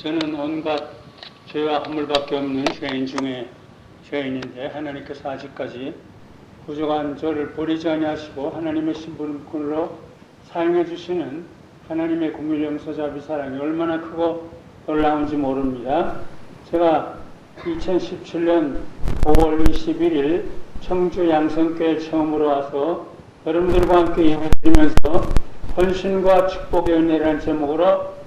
저는 온갖 죄와 허물밖에 없는 죄인 중에 죄인인데 하나님께서 아직까지 부족한 저를 버리지 아니하시고 하나님의 신분으로 사용해 주시는 하나님의 긍휼 용서 자비 사랑이 얼마나 크고 놀라운지 모릅니다. 제가 2017년 5월 21일 청주 양성교회 처음으로 와서 여러분들과 함께 예배드리면서 헌신과 축복의 은혜라는 제목으로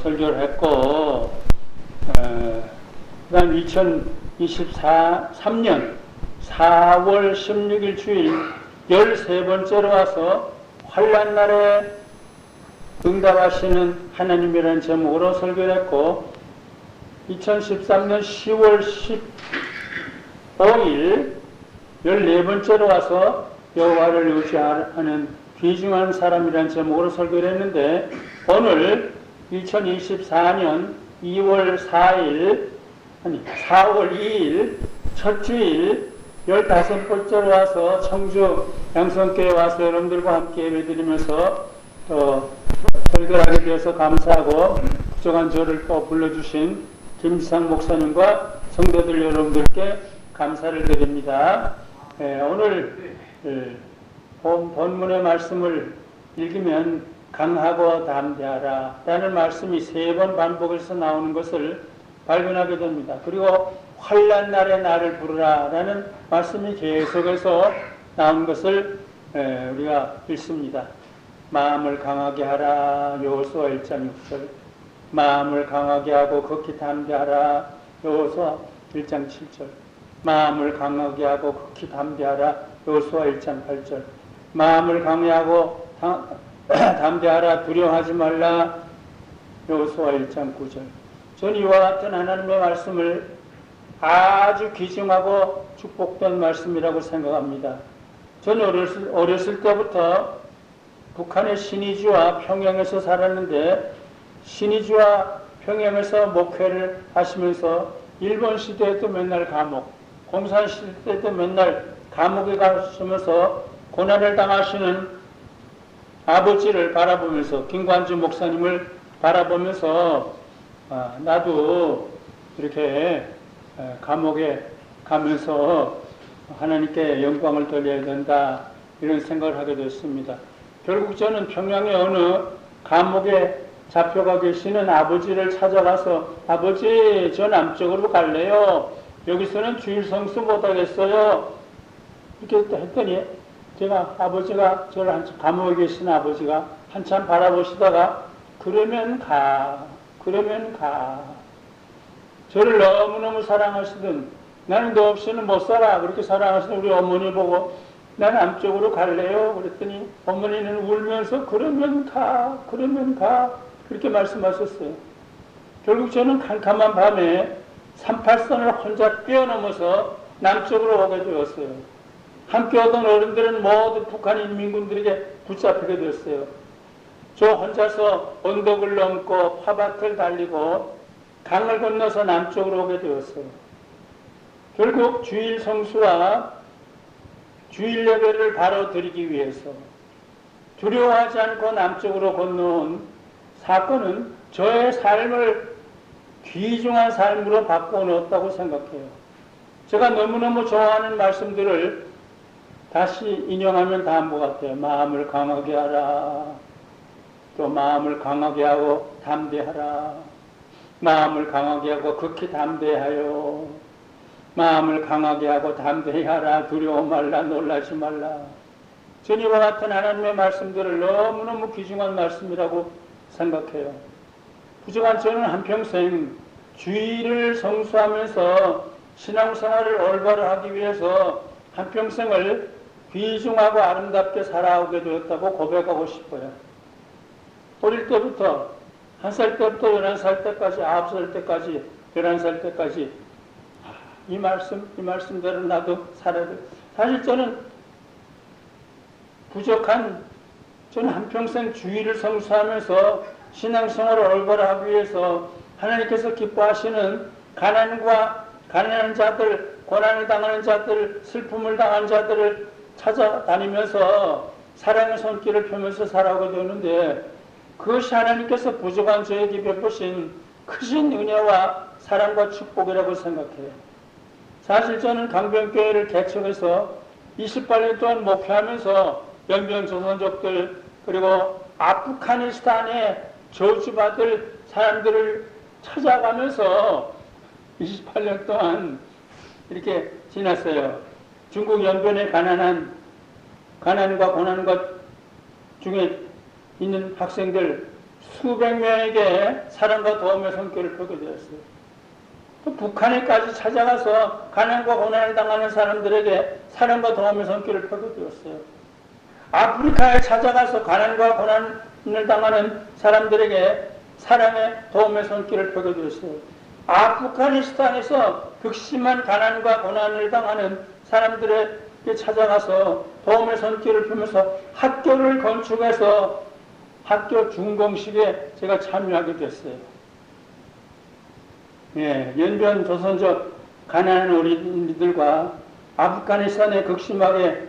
설교를 했고, 그 다음 2023년 4월 16일 주일 13번째로 와서 환난날에 응답하시는 하나님이라는 제목으로 설교를 했고, 2013년 10월 15일 14번째로 와서 여호와를 의지하는 귀중한 사람이라는 제목으로 설교를 했는데, 오늘 2024년 4월 2일 첫 주일 15번째로 와서 청주 양성교회 와서 여러분들과 함께 예배드리면서 또 설교를 하게 되어서 감사하고, 부족한 저를 또 불러주신 김지상 목사님과 성도들 여러분들께 감사를 드립니다. 오늘 본문의 말씀을 읽으면 강하고 담대하라 라는 말씀이 3번 반복해서 나오는 것을 발견하게 됩니다. 그리고 환난 날에 나를 부르라 라는 말씀이 계속해서 나오는 것을 우리가 읽습니다. 마음을 강하게 하라 여호수아 1장 6절, 마음을 강하게 하고 극히 담대하라 여호수아 1장 7절, 마음을 강하게 하고 극히 담대하라 여호수아 1장 8절, 마음을 강하고 담대하라 두려워하지 말라 여호수아 1장 9절. 전 이와 같은 하나님의 말씀을 아주 귀중하고 축복된 말씀이라고 생각합니다. 저는 어렸을 때부터 북한의 신의주와 평양에서 살았는데, 신의주와 평양에서 목회를 하시면서 일본 시대에도 맨날 감옥, 공산 시대 때도 맨날 감옥에 가시면서 고난을 당하시는 아버지를 바라보면서, 김관주 목사님을 바라보면서 나도 이렇게 감옥에 가면서 하나님께 영광을 돌려야 된다, 이런 생각을 하게 됐습니다. 결국 저는 평양의 어느 감옥에 잡혀가 계시는 아버지를 찾아가서, 아버지 저 남쪽으로 갈래요, 여기서는 주일 성수 못하겠어요, 이렇게 했더니 제가 아버지가 저를 감옥에 계신 아버지가 한참 바라보시다가 그러면 가 저를 너무너무 사랑하시던, 나는 너 없이는 못 살아 그렇게 사랑하시는 우리 어머니 보고 난 남쪽으로 갈래요 그랬더니 어머니는 울면서 그러면 가 그렇게 말씀하셨어요. 결국 저는 캄캄한 밤에 38선을 혼자 뛰어넘어서 남쪽으로 오게 되었어요. 함께 오던 어른들은 모두 북한 인민군들에게 붙잡히게 되었어요. 저 혼자서 언덕을 넘고 화밭을 달리고 강을 건너서 남쪽으로 오게 되었어요. 결국 주일 성수와 주일 예배를 바로 드리기 위해서 두려워하지 않고 남쪽으로 건너온 사건은 저의 삶을 귀중한 삶으로 바꿔 놓았다고 생각해요. 제가 너무너무 좋아하는 말씀들을 다시 인용하면 다음 것 같아요. 마음을 강하게 하라, 또 마음을 강하게 하고 담대하라, 마음을 강하게 하고 극히 담대하여, 마음을 강하게 하고 담대하라, 두려워 말라, 놀라지 말라. 전 이와 같은 하나님의 말씀들을 너무너무 귀중한 말씀이라고 생각해요. 부족한 저는 한평생 주일을 성수하면서 신앙생활을 올바로 하기 위해서 한평생을 귀중하고 아름답게 살아오게 되었다고 고백하고 싶어요. 어릴 때부터 1살 때부터 11살 때까지, 9살 때까지, 11살 때까지 이 말씀대로 나도 살아야 돼. 사실 저는 저는 한평생 주일을 성수하면서 신앙생활을 올바로 하기 위해서 하나님께서 기뻐하시는 가난한 자들, 고난을 당하는 자들, 슬픔을 당하는 자들을 찾아다니면서 사랑의 손길을 펴면서 살아오게 되는데, 그것이 하나님께서 부족한 저에게 베푸신 크신 은혜와 사랑과 축복이라고 생각해요. 사실 저는 강변교회를 개척해서 28년 동안 목회하면서 연변 조선족들 그리고 아프가니스탄에 저주받을 사람들을 찾아가면서 28년 동안 이렇게 지났어요. 중국 연변에 가난과 고난과 중에 있는 학생들 수백 명에게 사랑과 도움의 손길을 펴게 되었어요. 또 북한에까지 찾아가서 가난과 고난을 당하는 사람들에게 사랑과 도움의 손길을 펴게 되었어요. 아프리카에 찾아가서 가난과 고난을 당하는 사람들에게 사랑의 도움의 손길을 펴게 되었어요. 아프가니스탄에서 극심한 가난과 고난을 당하는 사람들에게 찾아가서 도움의 손길을 펴면서 학교를 건축해서 학교 준공식에 제가 참여하게 됐어요. 예, 연변 조선족 가난한 어린이들과 아프가니스탄의 극심하게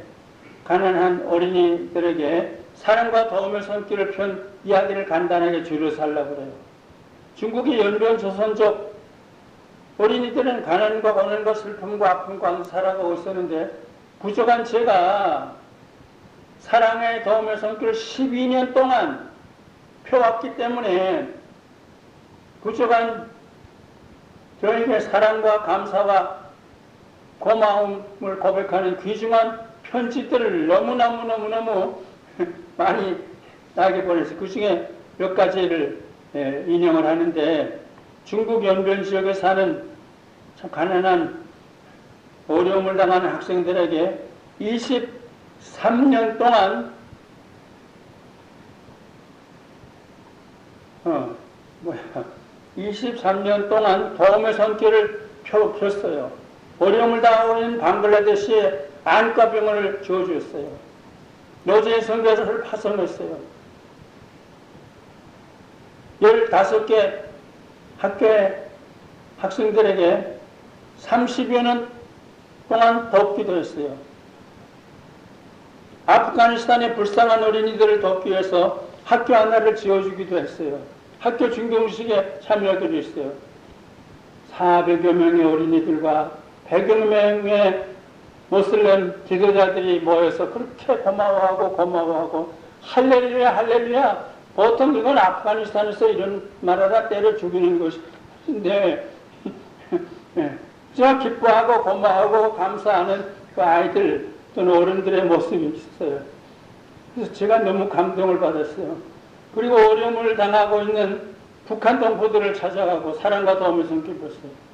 가난한 어린이들에게 사랑과 도움의 손길을 편 이야기를 간단하게 줄여 살라고 그래요. 중국의 연변 조선족 어린이들은 가난과 고난과 슬픔과 아픔과 살아가고 있었는데 부족한 제가 사랑의 도움의 손길을 12년 동안 펴왔기 때문에 부족한 저에게 사랑과 감사와 고마움을 고백하는 귀중한 편지들을 너무너무 많이 나에게 보냈어요. 그 중에 몇 가지를 인용을 하는데 중국 연변 지역에 사는 참 가난한 어려움을 당하는 학생들에게 23년 동안 23년 동안 도움의 손길을 폈어요. 어려움을 당하고 있는 방글라데시에 안과병원을 지어주었어요. 노제 선교사를 파송했어요. 15개 학교의 학생들에게 30여 년 동안 돕기도 했어요. 아프가니스탄의 불쌍한 어린이들을 돕기 위해서 학교 하나를 지어주기도 했어요. 학교 준공식에 참여하기도 했어요. 400여 명의 어린이들과 100여 명의 모슬렘 지도자들이 모여서 그렇게 고마워하고 할렐루야 할렐루야. 보통 이건 아프가니스탄에서 이런 말하다 때려 죽이는 것인데 제가 기뻐하고 고마워하고 감사하는 그 아이들 또는 어른들의 모습이 있어요. 그래서 제가 너무 감동을 받았어요. 그리고 어려움을 당하고 있는 북한 동포들을 찾아가고 사랑과 도움을 손길었어요.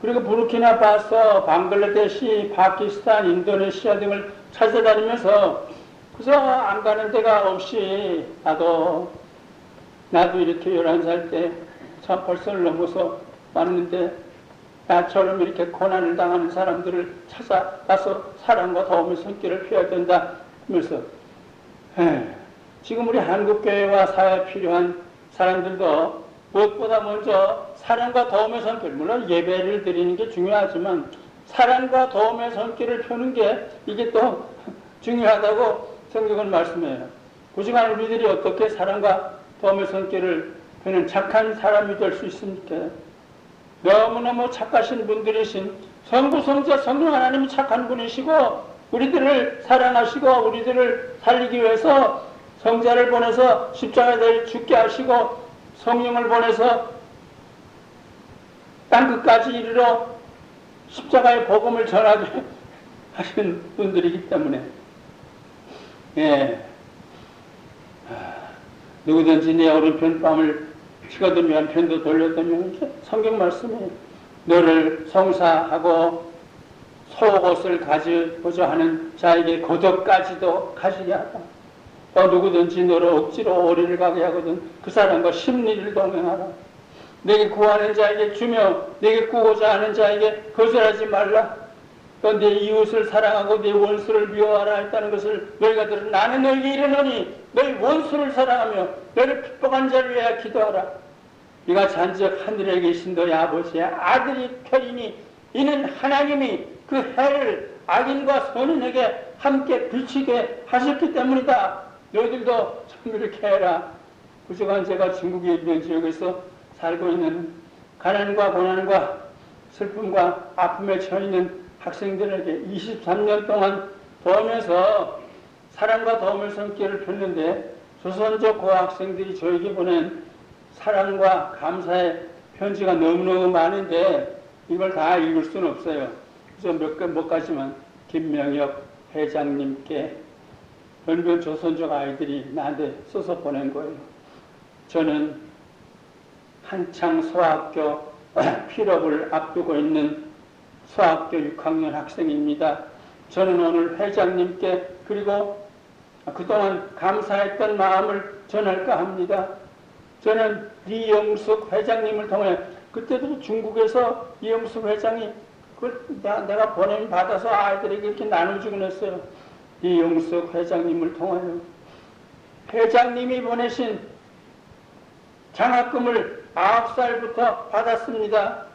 그리고 부르키나파소, 방글라데시, 파키스탄, 인도네시아 등을 찾아다니면서 그래서 안 가는 데가 없이 나도 이렇게 11살 때 참 벌써를 넘어서 왔는데 나처럼 이렇게 고난을 당하는 사람들을 찾아가서 사랑과 도움의 손길을 펴야 된다 하면서 지금 우리 한국교회와 사회에 필요한 사람들도 무엇보다 먼저 사랑과 도움의 손길, 물론 예배를 드리는 게 중요하지만 사랑과 도움의 손길을 펴는 게 이게 또 중요하다고 성경은 말씀해요. 그동안 우리들이 어떻게 사랑과 도움의 손길을 펴는 착한 사람이 될 수 있습니까? 너무너무 착하신 분들이신 성부, 성자, 성령 하나님이 착한 분이시고 우리들을 사랑하시고 우리들을 살리기 위해서 성자를 보내서 십자가에 죽게 하시고 성령을 보내서 땅끝까지 이르러 십자가의 복음을 전하게 하신 분들이기 때문에 누구든지 내 오른편 뺨을 치거든 편도 돌려드면 성경 말씀이에요. 너를 성사하고 속옷을 가지고자 하는 자에게 고독까지도 가지게 하라. 또 누구든지 너를 억지로 어리를 가게 하거든 그 사람과 심리를 동행하라. 내게 구하는 자에게 주며 내게 구고자 하는 자에게 거절하지 말라. 또 내 이웃을 사랑하고 내 원수를 미워하라 했다는 것을 너희가 들은 나는 너희에게 이르노니 너희 원수를 사랑하며 너를 핍박한 자를 위하여 기도하라. 네가 잔즉 하늘에 계신 너희 아버지의 아들이 편이니 이는 하나님이 그 해를 악인과 선인에게 함께 비치게 하셨기 때문이다. 너희들도 참 이렇게 해라. 그동안 제가 중국의 연변 지역에서 살고 있는 가난과 고난과 슬픔과 아픔에 처해 있는 학생들에게 23년 동안 도우면서 사랑과 도움의 손길을 폈는데 조선족 고학생들이 저에게 보낸 사랑과 감사의 편지가 너무너무 많은데 이걸 다 읽을 수는 없어요. 그래서 몇 가지만 김명엽 회장님께 연변 조선족 아이들이 나한테 써서 보낸 거예요. 저는 한창 소학교 필업을 앞두고 있는 소학교 6학년 학생입니다. 저는 오늘 회장님께 그리고 그동안 감사했던 마음을 전할까 합니다. 저는 이영숙 회장님을 통해 그때도 중국에서 이영숙 회장이 내가 보냄 받아서 아이들에게 이렇게 나눠주곤 했어요. 이영숙 회장님을 통하여 회장님이 보내신 장학금을 9살부터 받았습니다.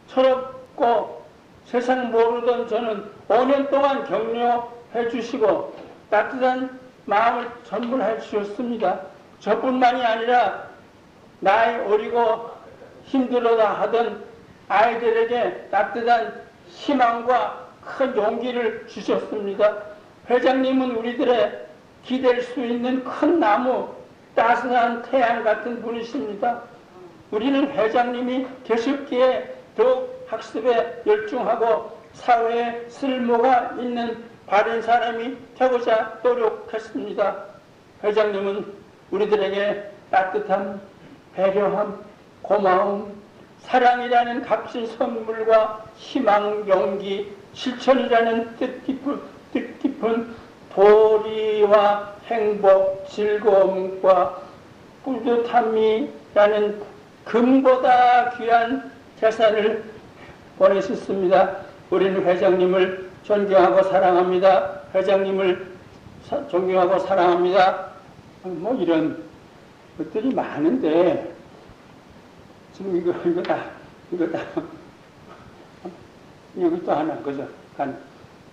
철없고 세상 모르던 저는 5년 동안 격려해 주시고 따뜻한 마음을 전부해 주셨습니다. 저뿐만이 아니라 나이 어리고 힘들어다 하던 아이들에게 따뜻한 희망과 큰 용기를 주셨습니다. 회장님은 우리들의 기댈 수 있는 큰 나무, 따스한 태양 같은 분이십니다. 우리는 회장님이 계셨기에 더욱 학습에 열중하고 사회에 쓸모가 있는 바른 사람이 되고자 노력했습니다. 회장님은 우리들에게 따뜻함, 배려함, 고마움, 사랑이라는 값진 선물과 희망, 용기, 실천이라는 뜻깊은 도리와 행복, 즐거움과 뿌듯함이라는 금보다 귀한 재산을 보내셨습니다. 우리는 회장님을 존경하고 사랑합니다. 회장님을 존경하고 사랑합니다. 뭐 이런 것들이 많은데 지금 이거 다 이것도 하나 그죠?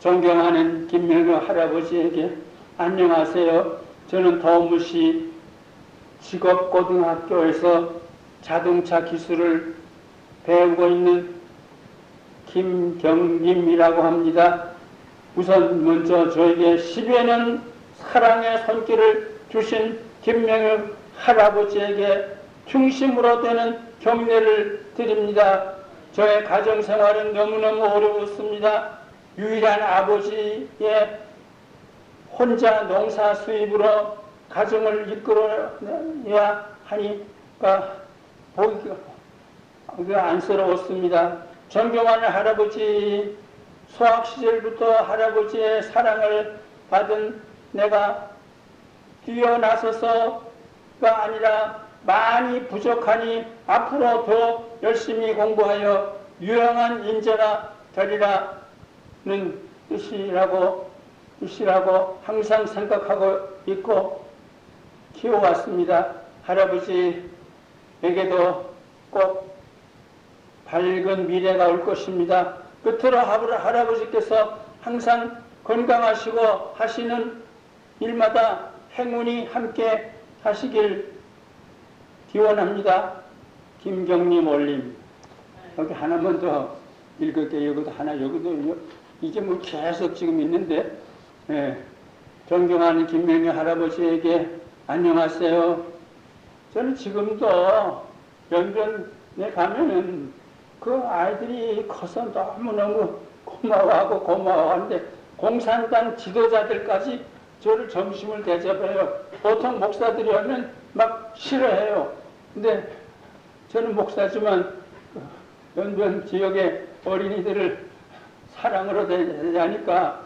존경하는 김명엽 할아버지에게 안녕하세요. 저는 도무시 직업고등학교에서 자동차 기술을 배우고 있는 김경림이라고 합니다. 우선 먼저 저에게 10여 년 사랑의 손길을 주신 김명엽 할아버지에게 중심으로 되는 경례를 드립니다. 저의 가정생활은 너무너무 어려웠습니다. 유일한 아버지의 혼자 농사 수입으로 가정을 이끌어야 하니까 보기가 안쓰러웠습니다. 존경하는 할아버지, 소학 시절부터 할아버지의 사랑을 받은 내가 뛰어나서서가 아니라 많이 부족하니 앞으로 더 열심히 공부하여 유용한 인재가 되리라는 뜻이라고 항상 생각하고 있고 키워왔습니다. 할아버지에게도 꼭 밝은 미래가 올 것입니다. 끝으로 할아버지께서 항상 건강하시고 하시는 일마다 행운이 함께 하시길 기원합니다. 김경림 올림. 여기 하나만 더 읽을게요. 여기도 하나, 여기도 이게 뭐 계속 지금 있는데, 존경하는 김명엽 할아버지에게 안녕하세요. 저는 지금도 연변에 가면은 그 아이들이 커서 너무너무 고마워하는데 공산당 지도자들까지 저를 점심을 대접해요. 보통 목사들이 오면 막 싫어해요. 근데 저는 목사지만 연변 지역의 어린이들을 사랑으로 대하니까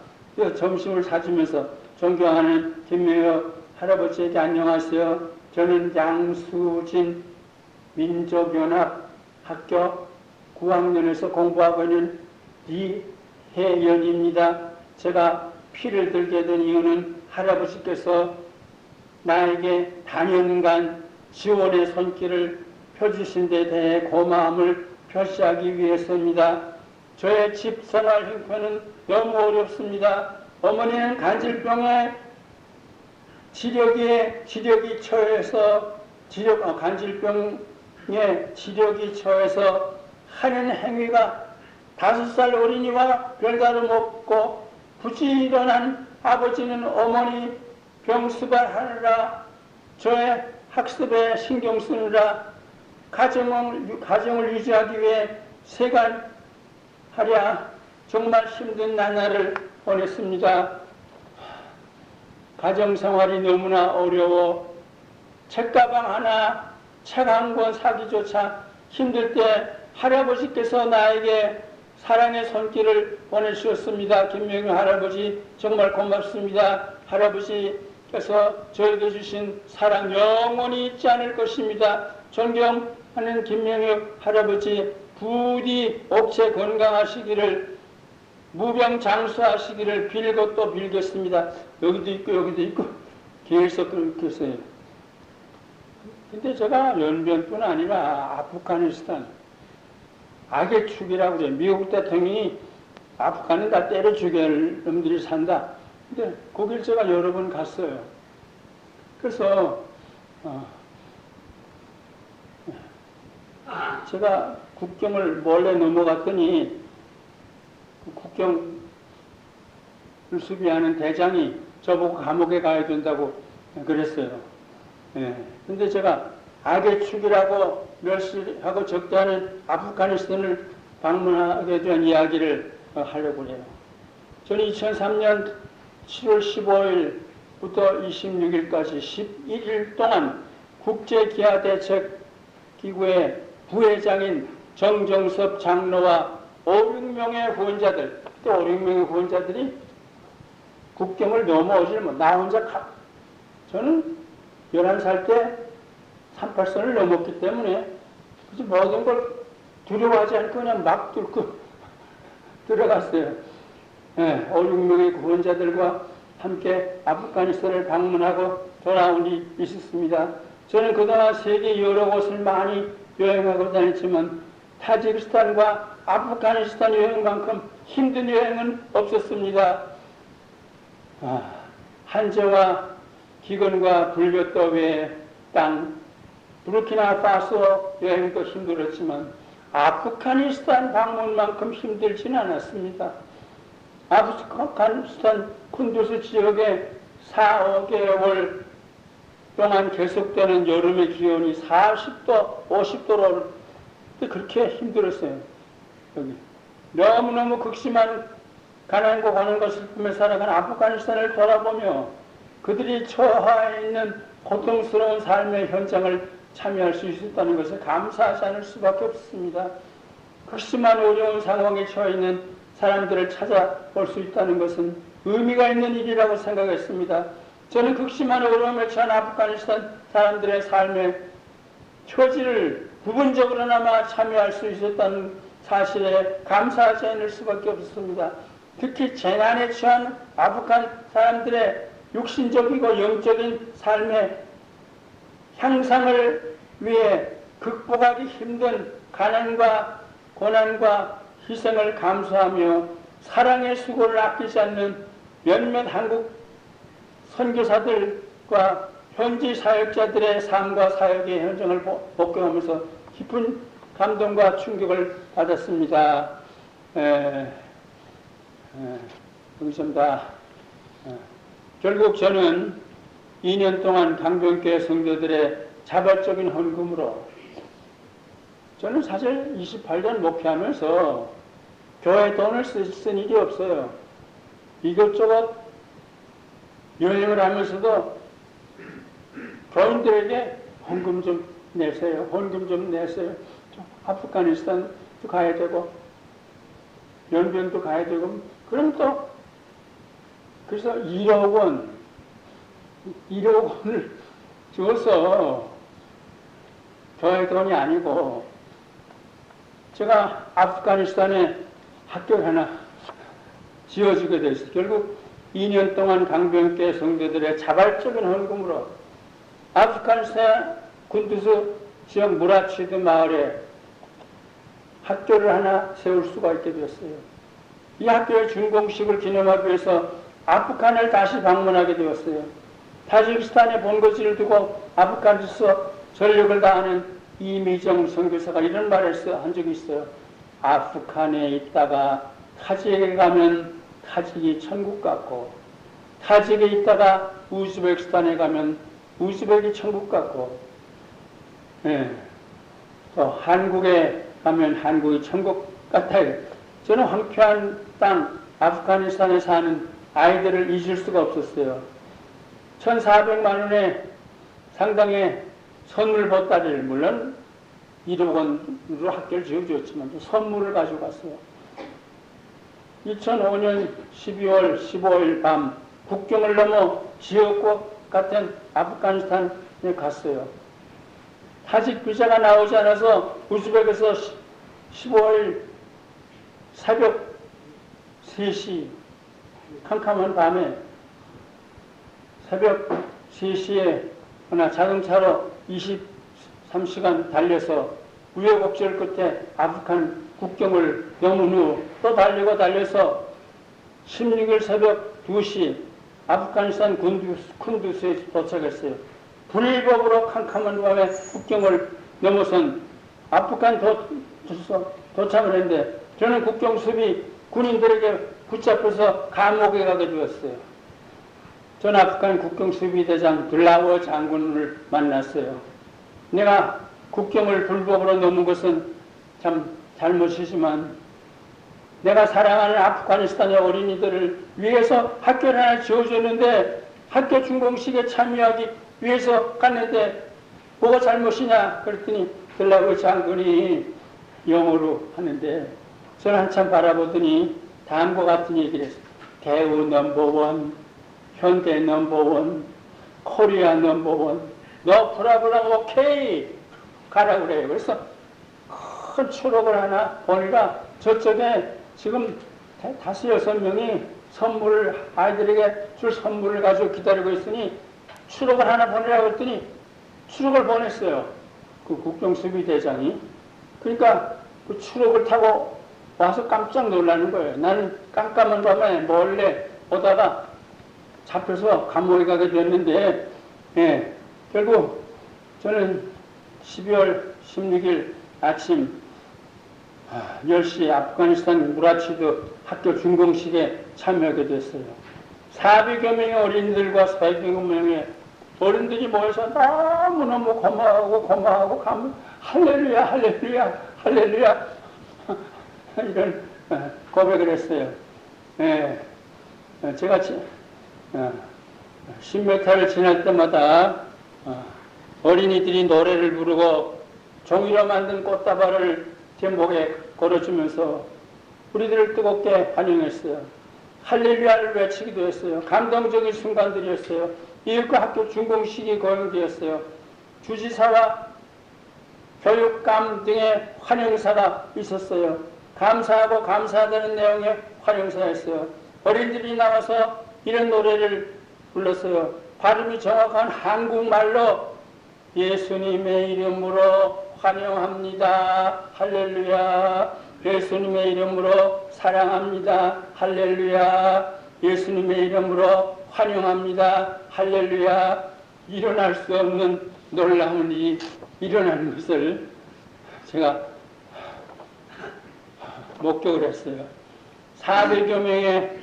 점심을 사주면서 존경하는 김명엽 할아버지에게 안녕하세요. 저는 양수진 민족연합 학교 9학년에서 공부하고 있는 이혜연입니다. 제가 피를 들게 된 이유는 할아버지께서 나에게 단연간 지원의 손길을 펴주신 데 대해 고마움을 표시하기 위해서입니다. 저의 집 생활 형편은 너무 어렵습니다. 어머니는 간질병에 지력이 처해서 간질병 지력이 처해서 하는 행위가 5살 어린이와 별다름없고 부지런한 아버지는 어머니 병수발하느라 저의 학습에 신경 쓰느라 가정을 유지하기 위해 생활하랴 정말 힘든 나날을 보냈습니다. 가정생활이 너무나 어려워 책가방 하나, 책 한 권 사기조차 힘들 때 할아버지께서 나에게 사랑의 손길을 보내주셨습니다. 김명희 할아버지 정말 고맙습니다. 할아버지께서 저에게 주신 사랑 영원히 잊지 않을 것입니다. 존경하는 김명희 할아버지 부디 억체 건강하시기를 무병장수하시기를 빌고 또 빌겠습니다. 여기도 있고 여기도 있고 계속 그렇게 했어요. 근데 제가 연변뿐 아니라 아프가니스탄 악의 축이라고 그래요. 미국 대통령이 아프간은 다 때려 죽일 놈들이 산다. 근데 거길 제가 여러 번 갔어요. 그래서 제가 국경을 몰래 넘어갔더니 국경을 수비하는 대장이 저보고 감옥에 가야 된다고 그랬어요. 근데 제가 악의 축이라고 멸시하고 적대하는 아프가니스탄을 방문하게 된 이야기를 하려고 해요. 저는 2003년 7월 15일부터 26일까지 11일 동안 국제기아대책기구의 부회장인 정정섭 장로와 5, 6명의 후원자들, 또 5, 6명의 후원자들이 국경을 넘어오질 못, 나 혼자 저는 11살 때 38선을 넘었기 때문에 그래서 모든 걸 두려워하지 않고 그냥 막 뚫고 들어갔어요. 5, 6명의 구원자들과 함께 아프가니스탄을 방문하고 돌아온 일이 있었습니다. 저는 그동안 세계 여러 곳을 많이 여행하고 다녔지만 타지키스탄과 아프가니스탄 여행만큼 힘든 여행은 없었습니다. 한제와 기근과 불볕 더위의 땅, 부르키나파소 여행도 힘들었지만 아프가니스탄 방문만큼 힘들지는 않았습니다. 아프가니스탄 쿤두스 지역에 4, 5개월 동안 계속되는 여름의 기온이 40도, 50도로 그렇게 힘들었어요. 여기 너무너무 극심한 가난과 고난과 슬픔에 살아간 아프가니스탄을 돌아보며 그들이 처해 있는 고통스러운 삶의 현장을 참여할 수 있었다는 것에 감사하지 않을 수밖에 없습니다. 극심한 어려운 상황에 처해 있는 사람들을 찾아볼 수 있다는 것은 의미가 있는 일이라고 생각했습니다. 저는 극심한 어려움에 처한 아프가니스탄 사람들의 삶의 처지를 부분적으로나마 참여할 수 있었다는 사실에 감사하지 않을 수밖에 없습니다. 특히 재난에 처한 아프간 사람들의 육신적이고 영적인 삶의 향상을 위해 극복하기 힘든 가난과 고난과 희생을 감수하며 사랑의 수고를 아끼지 않는 몇몇 한국 선교사들과 현지 사역자들의 삶과 사역의 현장을 복경하면서 깊은 감동과 충격을 받았습니다. 여기 좀 다. 결국 저는 2년 동안 강변교회 성도들의 자발적인 헌금으로 저는 사실 28년 목회하면서 교회 돈을 쓴 일이 없어요. 이것저것 여행을 하면서도 교인들에게 헌금 좀 내세요. 헌금 좀 내세요. 아프가니스탄도 가야 되고 연변도 가야 되고 그럼 또 그래서 1억 원을 줘서 교회 돈이 아니고 제가 아프가니스탄에 학교를 하나 지어주게 됐어요. 결국 2년 동안 강변교회 성도들의 자발적인 헌금으로 아프가니스탄 군두스 지역 무라치드 마을에 학교를 하나 세울 수가 있게 되었어요. 이 학교의 준공식을 기념하기 위해서 아프간을 다시 방문하게 되었어요. 타지키스탄의 본거지를 두고 아프간에서 전력을 다하는 이미정 선교사가 이런 말을 한 적이 있어요. 아프간에 있다가 타직에 가면 타직이 천국 같고, 타직에 있다가 우즈베키스탄에 가면 우즈벡이 천국 같고, 예. 또 한국에 가면 한국이 천국 같아요. 저는 황폐한 땅 아프가니스탄에 사는 아이들을 잊을 수가 없었어요. 1,400만 원의 상당의 선물 보따리를, 물론 1억 원으로 학교를 지어주었지만 선물을 가지고 갔어요. 2005년 12월 15일 밤 국경을 넘어 지역국 같은 아프가니스탄에 갔어요. 타직 비자가 나오지 않아서 우즈벡에서 15일 새벽 3시, 캄캄한 밤에 새벽 3시에 하나 자동차로 23시간 달려서 우여곡절 끝에 아프간 국경을 넘은 후 또 달려서 16일 새벽 2시 아프가니스탄 쿤두스에 도착했어요. 불법으로 캄캄한 밤에 국경을 넘어선 아프간 도착을 했는데, 저는 국경 수비 군인들에게 붙잡혀서 감옥에 가게 되었어요. 전 아프간 국경 수비대장 들라워 장군을 만났어요. 내가 국경을 불법으로 넘은 것은 참 잘못이지만, 내가 사랑하는 아프가니스탄의 어린이들을 위해서 학교를 하나 지어줬는데, 학교 준공식에 참여하기 위해서 갔는데 뭐가 잘못이냐 그랬더니 들라고 장군이 영어로 하는데, 저는 한참 바라보더니 다음과 같은 얘기를 했어요. 대우 넘버원, 현대 넘버원, 코리아 넘버원, 너 프라블럼 오케이 가라고 그래요. 그래서 큰 추록을 하나 보니까 저쪽에 지금 5, 6명이 선물을, 아이들에게 줄 선물을 가지고 기다리고 있으니 추록을 하나 보내라고 했더니 추록을 보냈어요. 그 국경수비대장이. 그러니까 그 추록을 타고 와서 깜짝 놀라는 거예요. 나는 깜깜한 밤에 몰래 오다가 잡혀서 감옥에 가게 됐는데, 예, 결국 저는 12월 16일 아침 10시 아프가니스탄 무라치드 학교 준공식에 참여하게 됐어요. 400여 명의 어린이들과 400여 명의 어른들이 모여서 너무너무 고마워하고 할렐루야 할렐루야 할렐루야 이런 고백을 했어요. 예, 제가 10m를 지날 때마다 어린이들이 노래를 부르고 종이로 만든 꽃다발을 제 목에 걸어주면서 우리들을 뜨겁게 환영했어요. 할렐루야를 외치기도 했어요. 감동적인 순간들이었어요. 이윽고 학교 준공식이 거행되었어요. 주지사와 교육감 등의 환영사가 있었어요. 감사하고 감사하다는 내용의 환영사였어요. 어린이들이 나와서 이런 노래를 불렀어요. 발음이 정확한 한국말로 예수님의 이름으로 환영합니다. 할렐루야. 예수님의 이름으로 사랑합니다. 할렐루야. 예수님의 이름으로 환영합니다. 할렐루야. 일어날 수 없는 놀라운 일이 일어나는 것을 제가 목격을 했어요. 400여 명의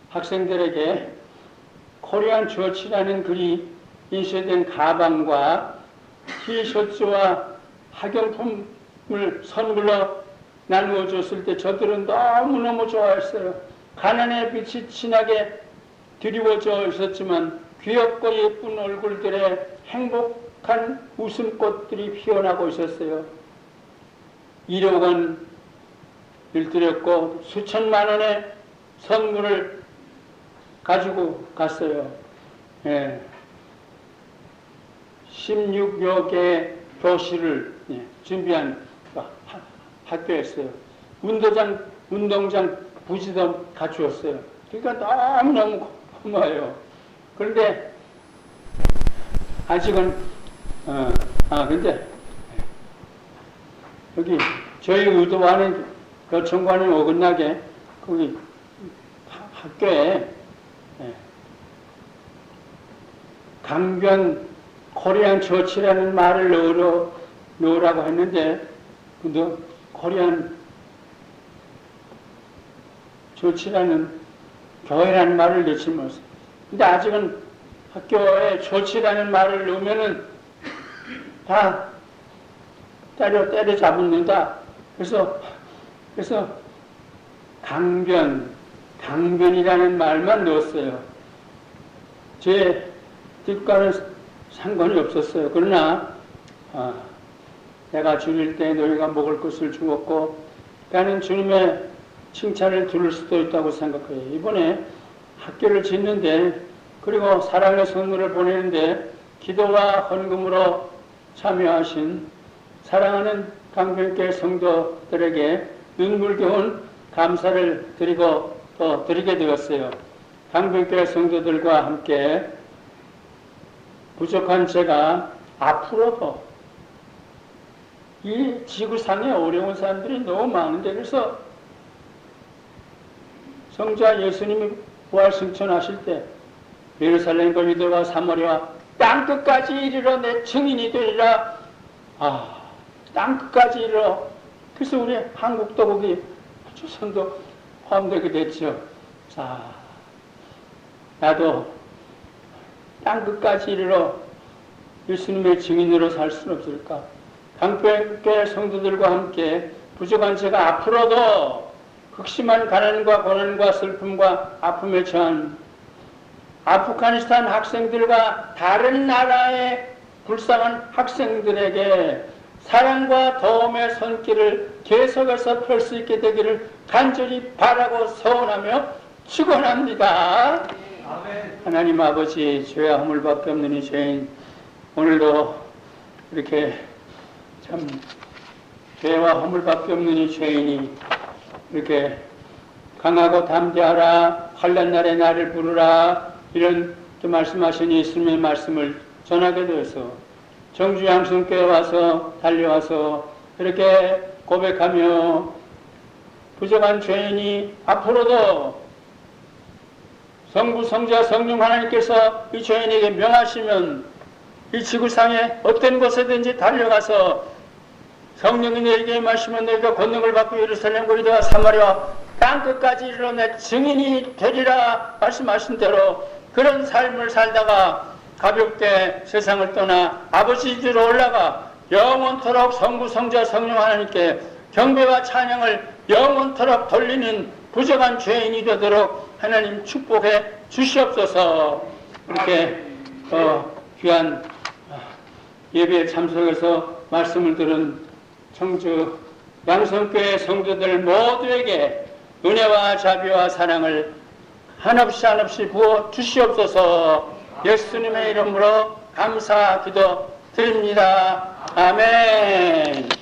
학생들에게 코리안 처치라는 글이 인쇄된 가방과 티셔츠와 학용품을 선물로 나누어 줬을 때 저들은 너무너무 좋아했어요. 가난의 빛이 진하게 드리워져 있었지만 귀엽고 예쁜 얼굴들에 행복한 웃음꽃들이 피어나고 있었어요. 1억 원을 들였고 수천만 원의 선물을 가지고 갔어요. 예. 16여 개의 교실을 준비한 학교였어요. 운동장 부지도 갖추었어요. 그러니까 너무너무 고마워요. 그런데 아직은 근데 여기 저희 의도와는 교청과는 어긋나게 거기 학교에 강변 코리안 처치라는 말을 넣어 노라고 했는데 코리안 조치라는 교회라는 말을 넣지 못했어요. 근데 아직은 학교에 조치라는 말을 넣으면은 다 때려 잡는다. 그래서 강변이라는 말만 넣었어요. 제 뜻과는 상관이 없었어요. 그러나 내가 줄일 때 너희가 먹을 것을 주었고, 나는 주님의 칭찬을 들을 수도 있다고 생각해요. 이번에 학교를 짓는데, 그리고 사랑의 선물을 보내는데 기도와 헌금으로 참여하신 사랑하는 강변교회 성도들에게 눈물겨운 감사를 드리고 또 드리게 되었어요. 강변교회 성도들과 함께 부족한 제가 앞으로도 이 지구상에 어려운 사람들이 너무 많은데, 그래서 성자 예수님이 부활승천하실 때 예루살렘과 유대와 사마리아 땅끝까지 이르러 내 증인이 되리라. 땅끝까지 이르러. 그래서 우리 한국도 거기 조선도 포함되게 됐죠. 자, 나도 땅끝까지 이르러 예수님의 증인으로 살 수는 없을까? 강변교회 성도들과 함께 부족한 제가 앞으로도 극심한 가난과 고난과 슬픔과 아픔에 처한 아프가니스탄 학생들과 다른 나라의 불쌍한 학생들에게 사랑과 도움의 손길을 계속해서 펼 수 있게 되기를 간절히 바라고 소원하며 축원합니다. 하나님 아버지, 죄와 허물밖에 없는 이 죄인, 오늘도 이렇게 참 죄와 허물밖에 없는 이 죄인이 이렇게 강하고 담대하라, 환난 날에 나를 부르라, 이런 말씀하신 예수님의 말씀을 전하게 되어서 정주 양성교회 와서 달려와서 이렇게 고백하며 부족한 죄인이 앞으로도 성부, 성자, 성령 하나님께서 이 죄인에게 명하시면 이 지구상에 어떤 곳에든지 달려가서 성령이 너에게 임하시면 너희가 권능을 받고 예루살렘 유대와 사마리아 땅끝까지 이르러 내 증인이 되리라 말씀하신 대로 그런 삶을 살다가 가볍게 세상을 떠나 아버지 뒤로 올라가 영원토록 성부, 성자, 성령 하나님께 경배와 찬양을 영원토록 돌리는 부족한 죄인이 되도록 하나님 축복해 주시옵소서. 이렇게 귀한 예배에 참석해서 말씀을 들은 청주 양성교회 성도들 모두에게 은혜와 자비와 사랑을 한없이 부어 주시옵소서. 예수님의 이름으로 감사 기도 드립니다. 아멘.